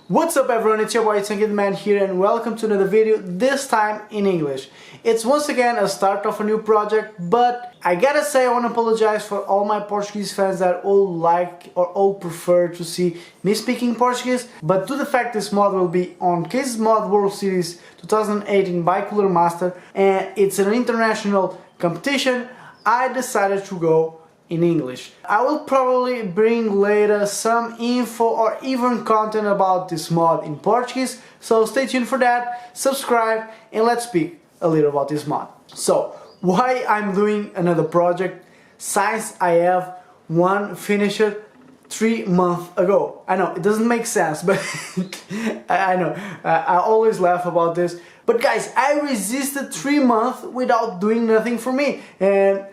What's up everyone, it's your boy tankian here and welcome to another video, this time in English. It's once again a start of a new project, but I gotta say I want to apologize for all my Portuguese fans that all like or all prefer to see me speaking Portuguese, but due to the fact this mod will be on Cases Mod World Series 2018 by Cooler Master and it's an international competition, I decided to go in English. I will probably bring later some info or even content about this mod in Portuguese, so stay tuned for that, subscribe and let's speak a little about this mod. So, why I'm doing another project since I have one finished 3 months ago. I know, it doesn't make sense, but I know, I always laugh about this. But guys, I resisted 3 months without doing nothing for me, and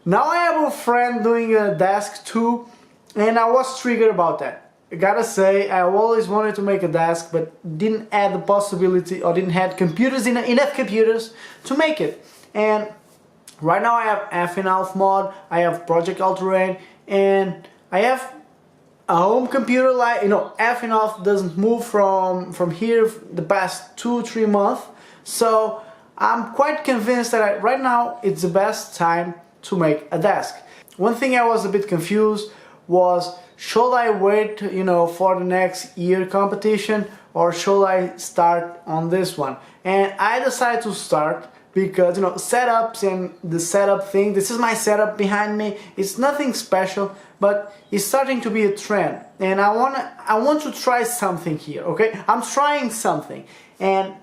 now I have a friend doing a desk too, and I was triggered about that. I gotta say, I always wanted to make a desk, but didn't have the possibility or didn't have computers, enough computers to make it. And right now I have half mod, I have Project All Terrain, and I have a home computer like, half doesn't move from here the past 2-3 months. So I'm quite convinced that right now it's the best time to make a desk. One thing I was a bit confused was, should I wait for the next year competition or should I start on this one? And I decided to start because setups and the setup thing, this is my setup behind me, it's nothing special, but it's starting to be a trend and I want to try something here, okay? I'm trying something and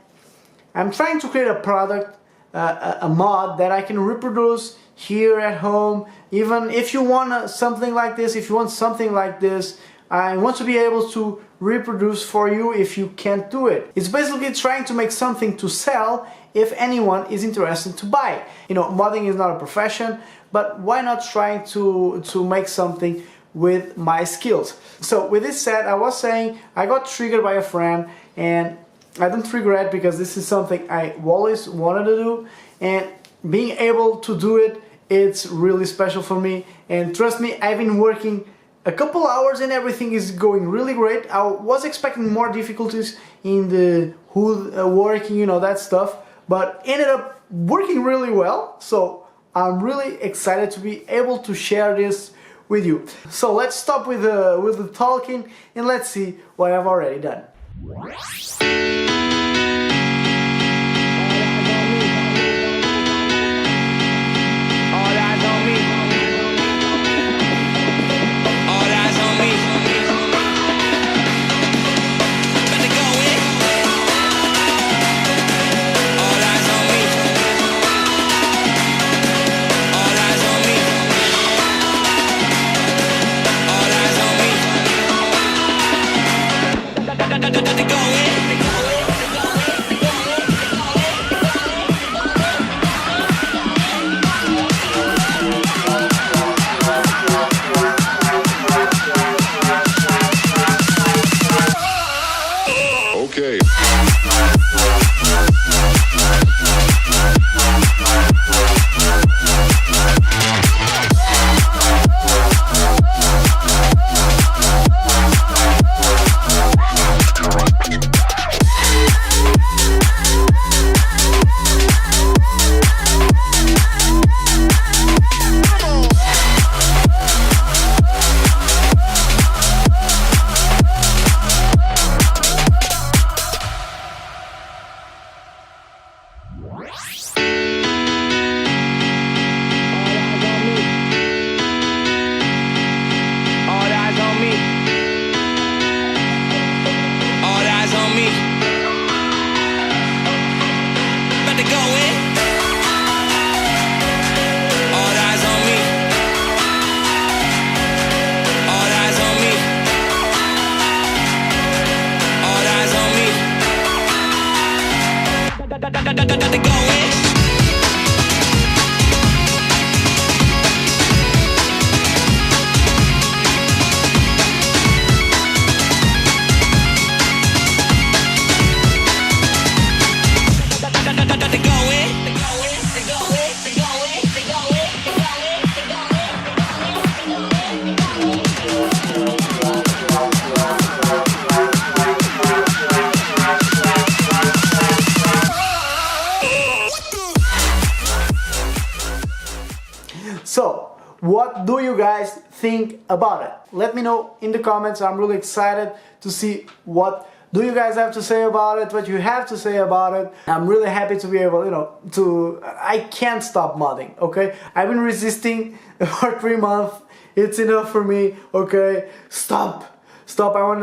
I'm trying to create a product, a mod that I can reproduce here at home. Even if you want something like this, I want to be able to reproduce for you if you can't do it. It's basically trying to make something to sell if anyone is interested to buy. Modding is not a profession, but why not trying to make something with my skills? So with this said, I was saying I got triggered by a friend and I don't regret because this is something I always wanted to do, and being able to do it, it's really special for me. And trust me, I've been working a couple hours and everything is going really great. I was expecting more difficulties in the hood working, that stuff, but ended up working really well. So I'm really excited to be able to share this with you. So let's stop with the talking and let's see what I've already done. what do you guys think about it? Let me know in the comments. I'm really excited to see what do you guys have to say about it, what you have to say about it. I'm really happy to be able, I can't stop modding, okay? I've been resisting for 3 months. It's enough for me, okay? Stop. I want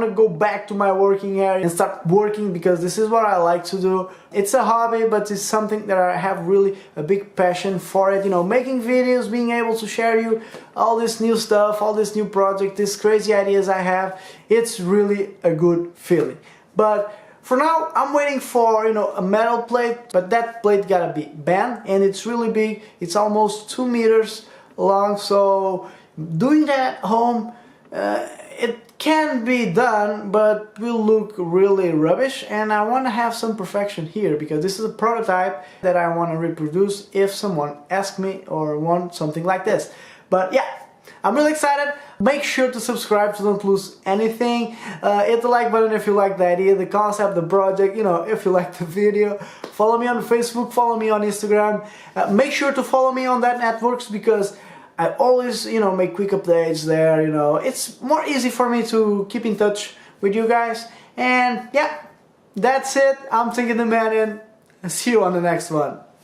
to go back to my working area and start working, because this is what I like to do. It's a hobby, but it's something that I have really a big passion for it. Making videos, being able to share you all this new stuff, all this new project, these crazy ideas I have. It's really a good feeling. But for now, I'm waiting for, a metal plate, but that plate gotta be bent, and it's really big. It's almost 2 meters long, so doing that at home, it can be done, but will look really rubbish, and I want to have some perfection here, because this is a prototype that I want to reproduce if someone asks me or wants something like this. But yeah, I'm really excited. Make sure to subscribe so don't lose anything. Hit the like button if you like the idea, the concept, the project, if you like the video. Follow me on Facebook, follow me on Instagram. Make sure to follow me on that networks, because I always, make quick updates there, It's more easy for me to keep in touch with you guys. And yeah, that's it. I'm Tankian, and see you on the next one.